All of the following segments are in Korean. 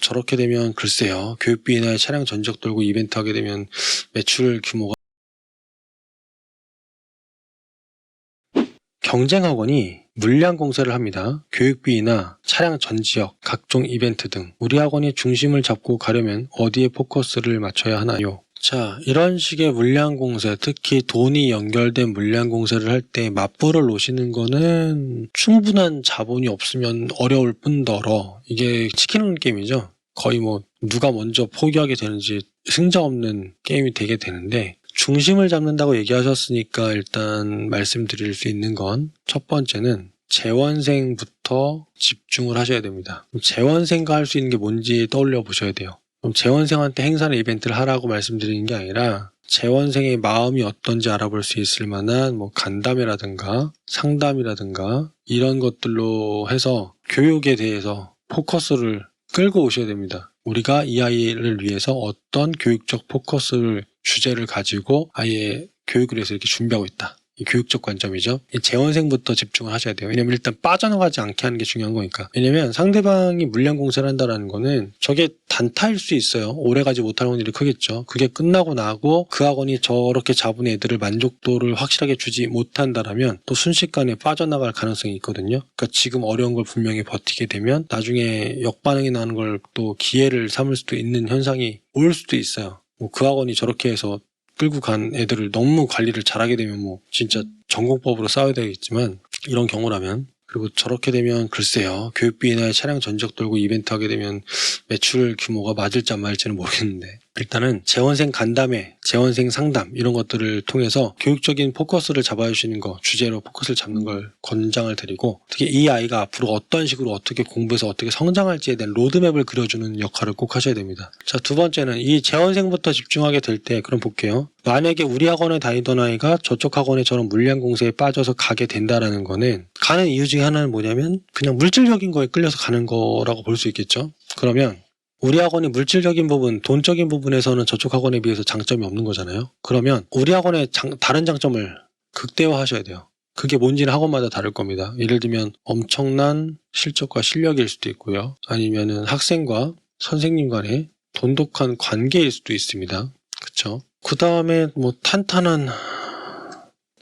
저렇게 되면 글쎄요. 교육비나 차량 전적 돌고 이벤트 하게 되면 매출 규모가 경쟁학원이 물량 공세를 합니다. 교육비나 차량 전지역, 각종 이벤트 등 우리 학원이 중심을 잡고 가려면 어디에 포커스를 맞춰야 하나요? 자, 이런 식의 물량 공세, 특히 돈이 연결된 물량 공세를 할 때 맞불을 놓으시는 거는 충분한 자본이 없으면 어려울 뿐더러 이게 치킨 게임이죠. 거의 뭐 누가 먼저 포기하게 되는지 승자 없는 게임이 되게 되는데, 중심을 잡는다고 얘기하셨으니까 일단 말씀드릴 수 있는 건 첫 번째는 재원생부터 집중을 하셔야 됩니다. 재원생과 할 수 있는 게 뭔지 떠올려 보셔야 돼요. 그럼 재원생한테 행사나 이벤트를 하라고 말씀드리는 게 아니라 재원생의 마음이 어떤지 알아볼 수 있을 만한 뭐 간담회라든가 상담이라든가 이런 것들로 해서 교육에 대해서 포커스를 끌고 오셔야 됩니다. 우리가 이 아이를 위해서 어떤 교육적 포커스를 주제를 가지고 아예 교육을 해서 이렇게 준비하고 있다. 이 교육적 관점이죠. 이 재원생부터 집중을 하셔야 돼요. 왜냐면 일단 빠져나가지 않게 하는 게 중요한 거니까. 왜냐면 상대방이 물량 공세를 한다는 거는 저게 단타일 수 있어요. 오래가지 못할 확률이 크겠죠. 그게 끝나고 나고 그 학원이 저렇게 잡은 애들을 만족도를 확실하게 주지 못한다라면 또 순식간에 빠져나갈 가능성이 있거든요. 그러니까 지금 어려운 걸 분명히 버티게 되면 나중에 역반응이 나는 걸 또 기회를 삼을 수도 있는 현상이 올 수도 있어요. 뭐 그 학원이 저렇게 해서 끌고 간 애들을 너무 관리를 잘하게 되면 뭐 진짜 전공법으로 싸워야 되겠지만, 이런 경우라면, 그리고 저렇게 되면 글쎄요. 교육비나 차량 전적 돌고 이벤트 하게 되면 매출 규모가 맞을지 안 맞을지는 모르겠는데, 일단은 재원생 간담회, 재원생 상담 이런 것들을 통해서 교육적인 포커스를 잡아주시는 거, 주제로 포커스를 잡는 걸 권장을 드리고, 특히 이 아이가 앞으로 어떤 식으로 어떻게 공부해서 어떻게 성장할지에 대한 로드맵을 그려주는 역할을 꼭 하셔야 됩니다. 자, 두 번째는 이 재원생부터 집중하게 될 때, 그럼 볼게요. 만약에 우리 학원에 다니던 아이가 저쪽 학원에 저런 물량 공세에 빠져서 가게 된다라는 거는, 가는 이유 중에 하나는 뭐냐면 그냥 물질적인 거에 끌려서 가는 거라고 볼 수 있겠죠. 그러면 우리 학원이 물질적인 부분, 돈적인 부분에서는 저쪽 학원에 비해서 장점이 없는 거잖아요. 그러면 우리 학원의 다른 장점을 극대화하셔야 돼요. 그게 뭔지는 학원마다 다를 겁니다. 예를 들면 엄청난 실적과 실력일 수도 있고요. 아니면은 학생과 선생님 간의 돈독한 관계일 수도 있습니다. 그쵸? 그 다음에 뭐 탄탄한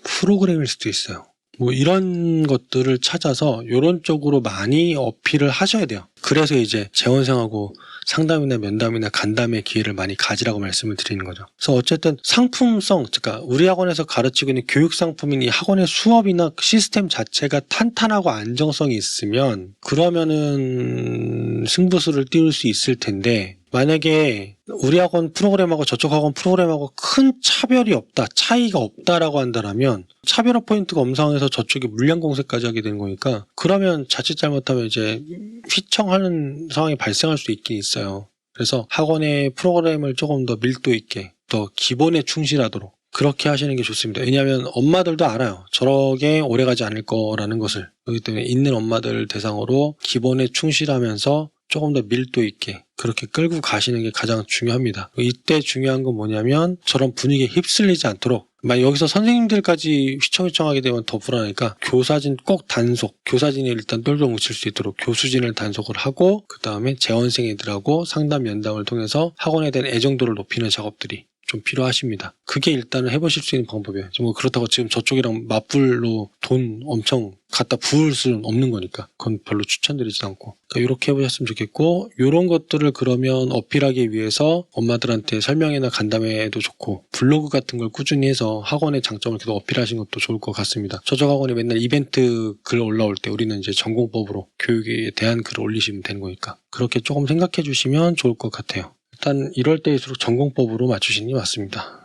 프로그램일 수도 있어요. 뭐 이런 것들을 찾아서 이런 쪽으로 많이 어필을 하셔야 돼요. 그래서 이제 재원생하고 상담이나 면담이나 간담회 기회를 많이 가지라고 말씀을 드리는 거죠. 그래서 어쨌든 상품성, 그러니까 우리 학원에서 가르치고 있는 교육 상품인 이 학원의 수업이나 시스템 자체가 탄탄하고 안정성이 있으면 그러면은 승부수를 띄울 수 있을 텐데, 만약에 우리 학원 프로그램하고 저쪽 학원 프로그램하고 큰 차별이 없다, 차이가 없다라고 한다면 차별화 포인트가 엄상해서 저쪽에 물량 공세까지 하게 되는 거니까, 그러면 자칫 잘못하면 이제 휘청하는 상황이 발생할 수 있긴 있어요. 그래서 학원의 프로그램을 조금 더 밀도 있게, 더 기본에 충실하도록 그렇게 하시는 게 좋습니다. 왜냐하면 엄마들도 알아요. 저렇게 오래가지 않을 거라는 것을. 그렇기 때문에 있는 엄마들 대상으로 기본에 충실하면서 조금 더 밀도 있게 그렇게 끌고 가시는 게 가장 중요합니다. 이때 중요한 건 뭐냐면 저런 분위기에 휩쓸리지 않도록, 만약 여기서 선생님들까지 휘청휘청하게 되면 더 불안하니까 교사진 꼭 단속, 교사진이 일단 똘똘 뭉칠 수 있도록 교수진을 단속을 하고, 그 다음에 재원생 애들하고 상담 면담을 통해서 학원에 대한 애정도를 높이는 작업들이 좀 필요하십니다. 그게 일단은 해보실 수 있는 방법이에요. 뭐 그렇다고 지금 저쪽이랑 맞불로 돈 엄청 갖다 부을 수는 없는 거니까 그건 별로 추천드리진 않고, 그러니까 이렇게 해보셨으면 좋겠고, 이런 것들을 그러면 어필하기 위해서 엄마들한테 설명회나 간담회도 좋고 블로그 같은 걸 꾸준히 해서 학원의 장점을 계속 어필하시는 것도 좋을 것 같습니다. 저쪽 학원에 맨날 이벤트 글 올라올 때 우리는 이제 전공법으로 교육에 대한 글을 올리시면 되는 거니까 그렇게 조금 생각해 주시면 좋을 것 같아요. 일단 이럴 때일수록 전공법으로 맞추시는 게 맞습니다.